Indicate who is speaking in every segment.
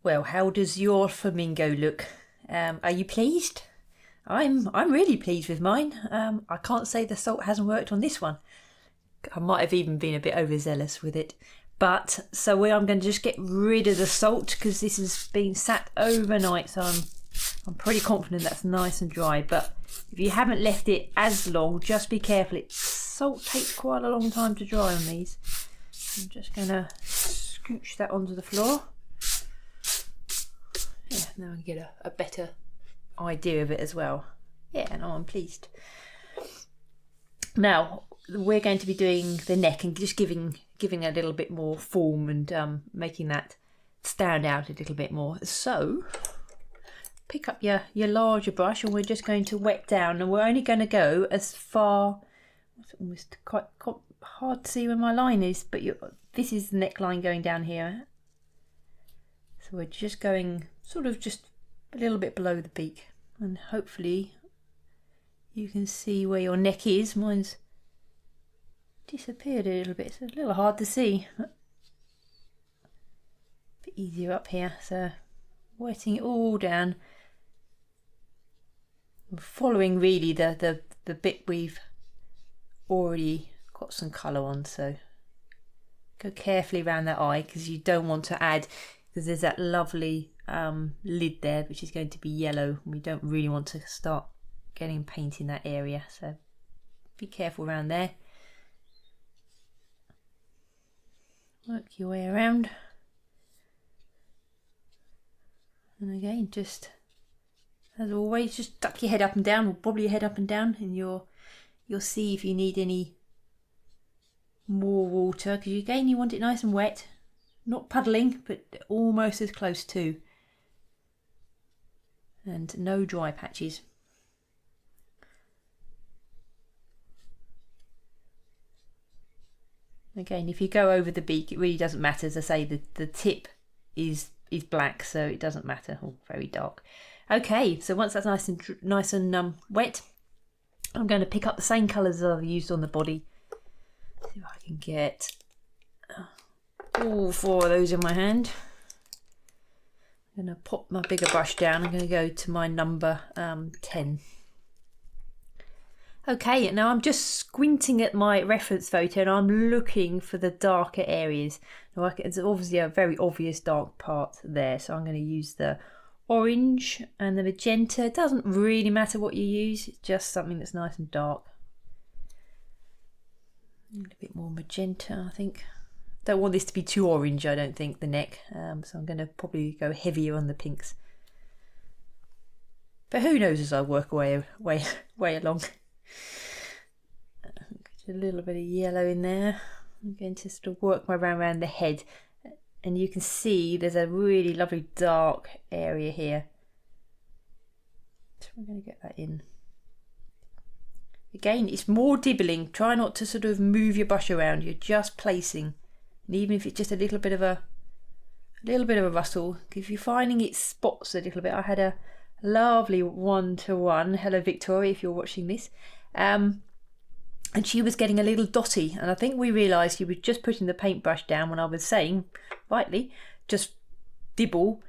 Speaker 1: Well, how does your flamingo look? Are you pleased? I'm really pleased with mine. I can't say the salt hasn't worked on this one. I might have even been a bit overzealous with it. But so I'm going to just get rid of the salt because this has been sat overnight, so I'm pretty confident that's nice and dry. But if you haven't left it as long, just be careful. Salt takes quite a long time to dry on these. I'm just going to scooch that onto the floor. Yeah, now I can get a better idea of it as well. Yeah, no, I'm pleased. Now we're going to be doing the neck and just giving a little bit more form and making that stand out a little bit more. So pick up your larger brush and we're just going to wet down, and we're only going to go as far. It's almost quite hard to see where my line is, but this is the neckline going down here. So we're just going sort of just a little bit below the beak, and hopefully you can see where your neck is. Mine's disappeared a little bit. It's a little hard to see. A bit easier up here. So wetting it all down. Following really the bit we've already got some colour on. So go carefully around that eye because you don't want to add, because there's that lovely lid there which is going to be yellow, and we don't really want to start getting paint in that area, so be careful around there. Work your way around, and again, just as always, just duck your head up and down, or bob your head up and down, and you'll see if you need any more water, because again you want it nice and wet, not puddling but almost as close to, and no dry patches. Again, if you go over the beak, it really doesn't matter. As I say, the tip is black, so it doesn't matter. Oh, very dark. Okay, so once that's nice and wet, I'm going to pick up the same colours that I've used on the body. See if I can get all 4 of those in my hand. I'm going to pop my bigger brush down. I'm going to go to my number 10. Okay, now I'm just squinting at my reference photo and I'm looking for the darker areas. Now it's obviously a very obvious dark part there, so I'm going to use the orange and the magenta. It doesn't really matter what you use, it's just something that's nice and dark. A little bit more magenta, I think. Don't want this to be too orange, I don't think, the neck, so I'm going to probably go heavier on the pinks. But who knows as I work way along. A little bit of yellow in there. I'm going to sort of work my way around the head, and you can see there's a really lovely dark area here. So we're going to get that in. Again, it's more dibbling. Try not to sort of move your brush around. You're just placing, and even if it's just a little bit of a rustle, if you're finding it spots a little bit. I had a lovely one-to-one. Hello, Victoria, if you're watching this. And she was getting a little dotty, and I think we realised she was just putting the paintbrush down when I was saying, rightly, just dibble.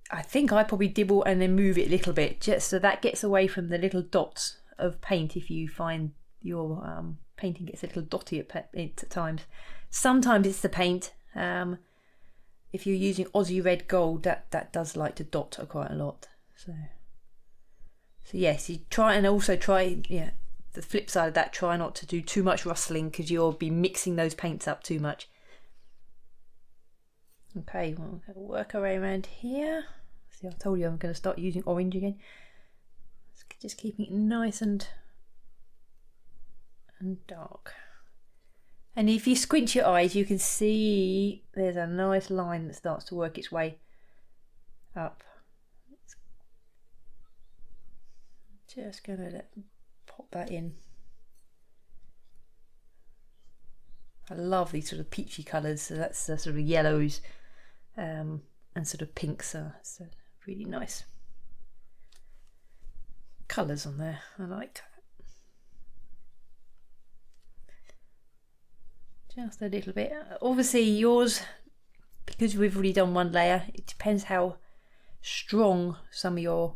Speaker 1: I think I probably dibble and then move it a little bit, just so that gets away from the little dots of paint if you find your painting gets a little dotty at times. Sometimes it's the paint. If you're using Aussie Red Gold, that does like to dot quite a lot. So yes, you try, and also try, yeah, the flip side of that, try not to do too much rustling because you'll be mixing those paints up too much. Okay, well, I'm going to work our way around here. See, I told you I'm going to start using orange again. Just keeping it nice and dark. And if you squint your eyes, you can see there's a nice line that starts to work its way up. Just going to pop that in. I love these sort of peachy colours, so that's the sort of yellows and sort of pinks, so really nice colours on there. I like that. Just a little bit. Obviously yours because we've already done one layer, it depends how strong some of your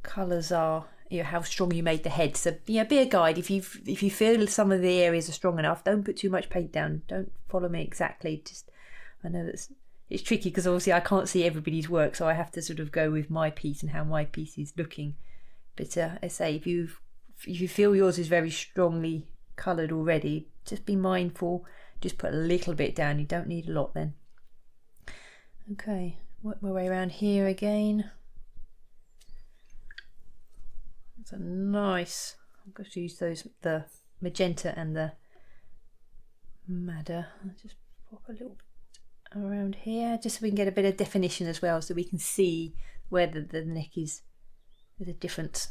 Speaker 1: colours are, you know, how strong you made the head. So yeah, be a guide. If you feel some of the areas are strong enough, don't put too much paint down. Don't follow me exactly. Just, I know it's tricky because obviously I can't see everybody's work, so I have to sort of go with my piece and how my piece is looking. But I say, if you feel yours is very strongly coloured already, just be mindful. Just put a little bit down. You don't need a lot then. Okay, work my way around here again. It's a nice. I'm going to use the magenta and the madder. I'll just pop a little bit around here, just so we can get a bit of definition as well, so we can see where the neck is. There's a difference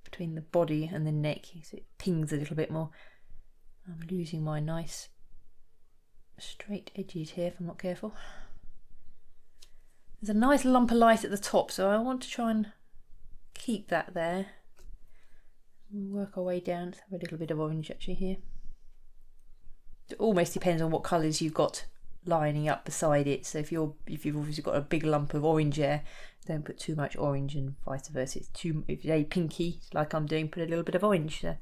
Speaker 1: between the body and the neck, so it pings a little bit more. I'm losing my nice straight edges here if I'm not careful. There's a nice lump of light at the top, so I want to try and keep that there. Work our way down. Let's have a little bit of orange actually here. It almost depends on what colours you've got lining up beside it. So if you've obviously got a big lump of orange there, don't put too much orange, and vice versa. If it's a pinky like I'm doing, put a little bit of orange so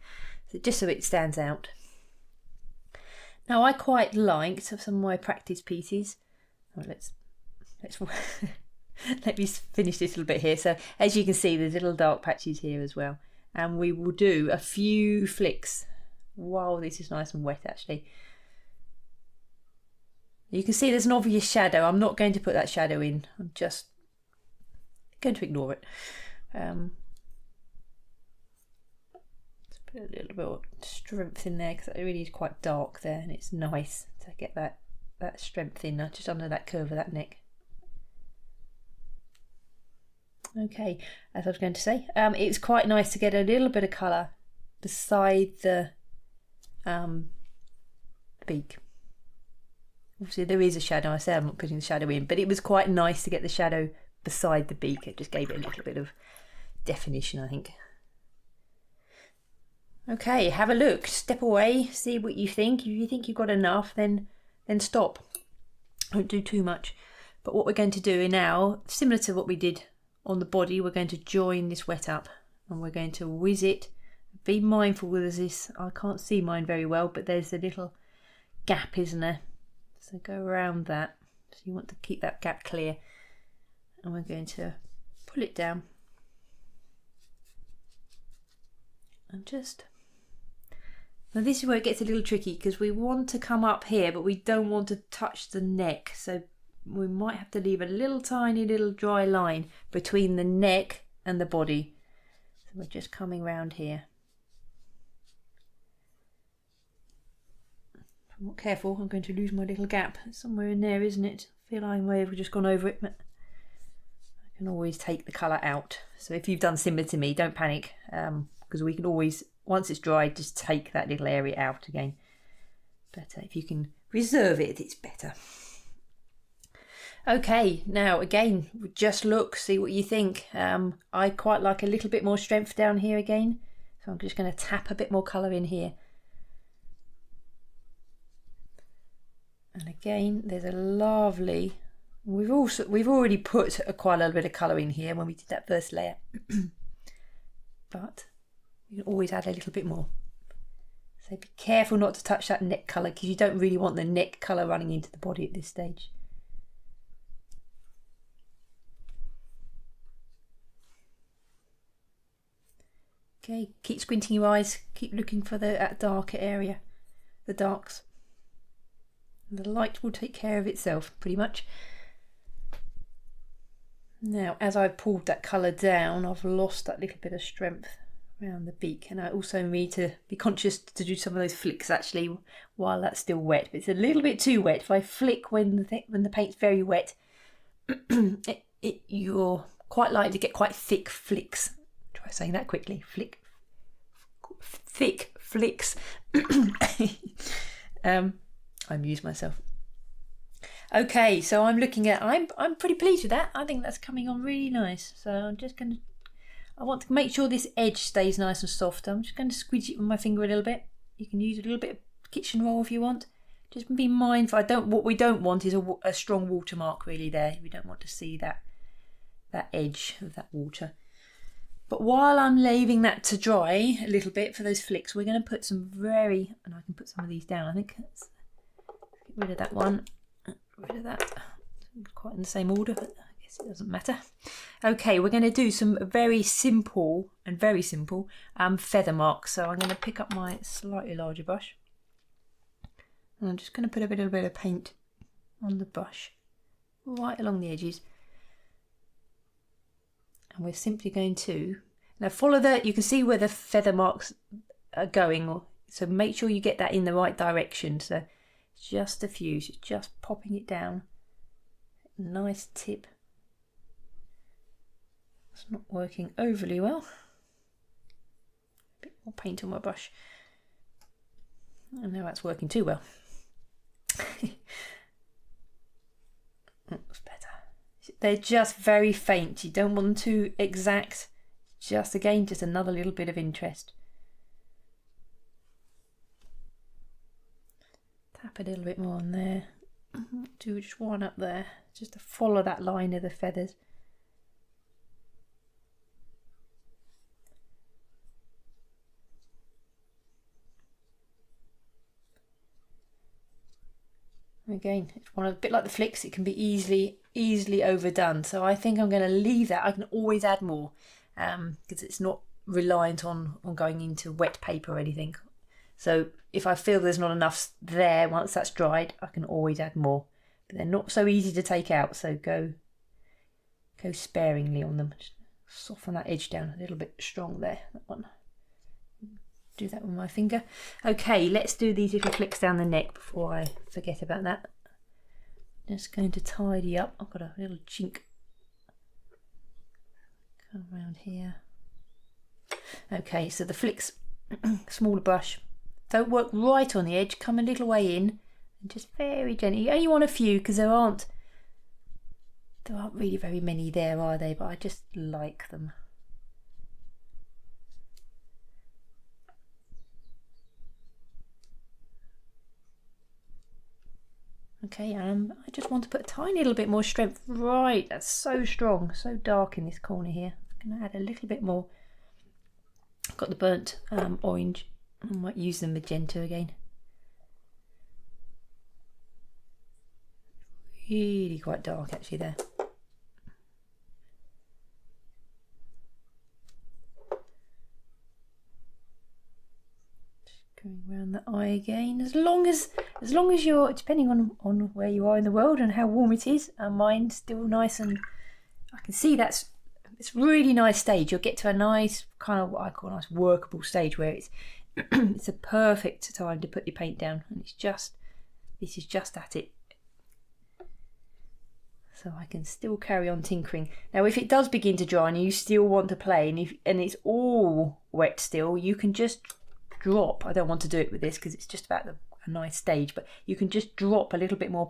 Speaker 1: just so it stands out. Now I quite liked some of my practice pieces. Oh, let's let me finish this a little bit here. So as you can see, there's little dark patches here as well, and we will do a few flicks while this is nice and wet actually. You can see there's an obvious shadow. I'm not going to put that shadow in. I'm just going to ignore it. Let's put a little bit of strength in there because it really is quite dark there, and it's nice to get that strength in just under that curve of that neck. Okay, as I was going to say, it's quite nice to get a little bit of colour beside the beak. Obviously there is a shadow. I said I'm not putting the shadow in, but it was quite nice to get the shadow beside the beak. It just gave it a little bit of definition, I think. Okay, have a look, step away, see what you think. If you think you've got enough, then stop. Don't do too much. But what we're going to do now, similar to what we did on the body, we're going to join this wet up and we're going to whiz it. Be mindful with this, I can't see mine very well, but there's a little gap, isn't there? So go around that. So you want to keep that gap clear. And we're going to pull it down. And just... Now this is where it gets a little tricky because we want to come up here, but we don't want to touch the neck. So we might have to leave a little tiny little dry line between the neck and the body. So we're just coming round here. If I'm not careful, I'm going to lose my little gap. It's somewhere in there, isn't it? I feel I may have just gone over it, but I can always take the colour out. So if you've done similar to me, don't panic, because we can always, once it's dried, just take that little area out again. But if you can reserve it, it's better. Okay, now again, just look, see what you think. I quite like a little bit more strength down here again, so I'm just going to tap a bit more colour in here. And again, there's a lovely, we've already put quite a little bit of colour in here when we did that first layer, but you can always add a little bit more. So be careful not to touch that neck colour because you don't really want the neck colour running into the body at this stage. Okay, keep squinting your eyes, keep looking for that darker area, the darks. The light will take care of itself, pretty much. Now, as I've pulled that colour down, I've lost that little bit of strength around the beak, and I also need to be conscious to do some of those flicks actually while that's still wet. But it's a little bit too wet. If I flick when the paint's very wet, you're quite likely to get quite thick flicks. Try saying that quickly. Thick flicks. I amused myself. Okay, so I'm looking at, I'm pretty pleased with that. I think that's coming on really nice. So I'm just going to, I want to make sure this edge stays nice and soft. I'm just going to squeeze it with my finger a little bit. You can use a little bit of kitchen roll if you want. Just be mindful. What we don't want is a strong watermark really there. We don't want to see that edge of that water. But while I'm leaving that to dry a little bit for those flicks, we're going to put some and I can put some of these down. I think let's get rid of that one, get rid of that. Quite in the same order, but I guess it doesn't matter. Okay, we're going to do some very simple feather marks. So I'm going to pick up my slightly larger brush, and I'm just going to put a little bit of paint on the brush right along the edges. And we're simply going to now follow you can see where the feather marks are going, so make sure you get that in the right direction. So just a few, so just popping it down. Nice tip. It's not working overly well. A bit more paint on my brush. And now that's working too well. That's better. They're just very faint. You don't want them too exact. Just another little bit of interest. Tap a little bit more on there. Do just one up there, just to follow that line of the feathers. Again, it's a bit like the flicks. It can be easily overdone. So I think I'm going to leave that. I can always add more because it's not reliant on going into wet paper or anything. So if I feel there's not enough there, once that's dried, I can always add more. But they're not so easy to take out. So go sparingly on them. Just soften that edge down a little bit strong there. That one. Do that with my finger. Okay, let's do these little flicks down the neck before I forget about that. Just going to tidy up. I've got a little chink. Come around here. Okay, so the flicks, smaller brush. Don't work right on the edge. Come a little way in and just very gently. You only want a few because there aren't really very many there, are they? But I just like them. Okay, I just want to put a tiny little bit more strength. Right, that's so strong, so dark in this corner here. I'm going to add a little bit more. I've got the burnt orange. I might use the magenta again. Really quite dark actually there. Going around the eye again. As long as you're, depending on where you are in the world and how warm it is, mine's still nice, and I can see it's really nice stage. You'll get to a nice kind of what I call a nice workable stage where it's it's a perfect time to put your paint down, and this is just at it. So I can still carry on tinkering. Now if it does begin to dry and you still want to play, and it's all wet still, you can just drop. I don't want to do it with this because it's just about a nice stage, but you can just drop a little bit more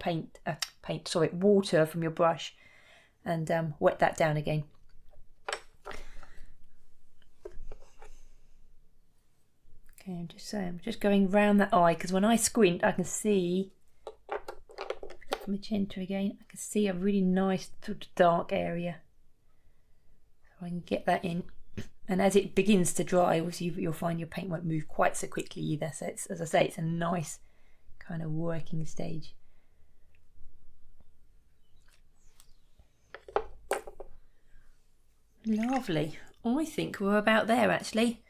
Speaker 1: water from your brush and wet that down again. Okay, I'm just going round that eye because when I squint I can see magenta again. I can see a really nice sort of dark area, so I can get that in. And as it begins to dry, obviously you'll find your paint won't move quite so quickly either. So it's, as I say, it's a nice kind of working stage. Lovely. I think we're about there actually.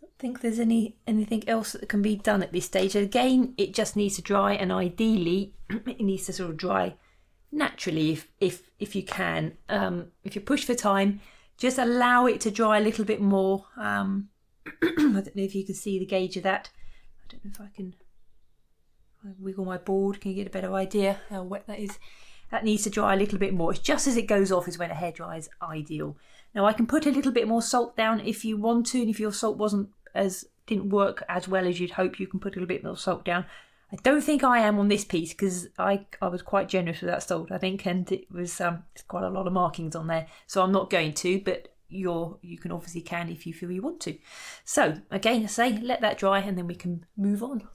Speaker 1: I don't think there's anything else that can be done at this stage. Again, it just needs to dry, and ideally it needs to sort of dry naturally if you can. If you push for time, just allow it to dry a little bit more. I don't know if you can see the gauge of that. I don't know if I can wiggle my board. Can you get a better idea how wet that is? That needs to dry a little bit more. It's just as it goes off is when a hair dry is ideal. Now I can put a little bit more salt down if you want to, and if your salt didn't work as well as you'd hope, you can put a little bit more salt down. I don't think I am on this piece because I was quite generous with that salt, I think, and it was it's quite a lot of markings on there, so I'm not going to, but you can obviously if you feel you want to. So again, I say let that dry and then we can move on.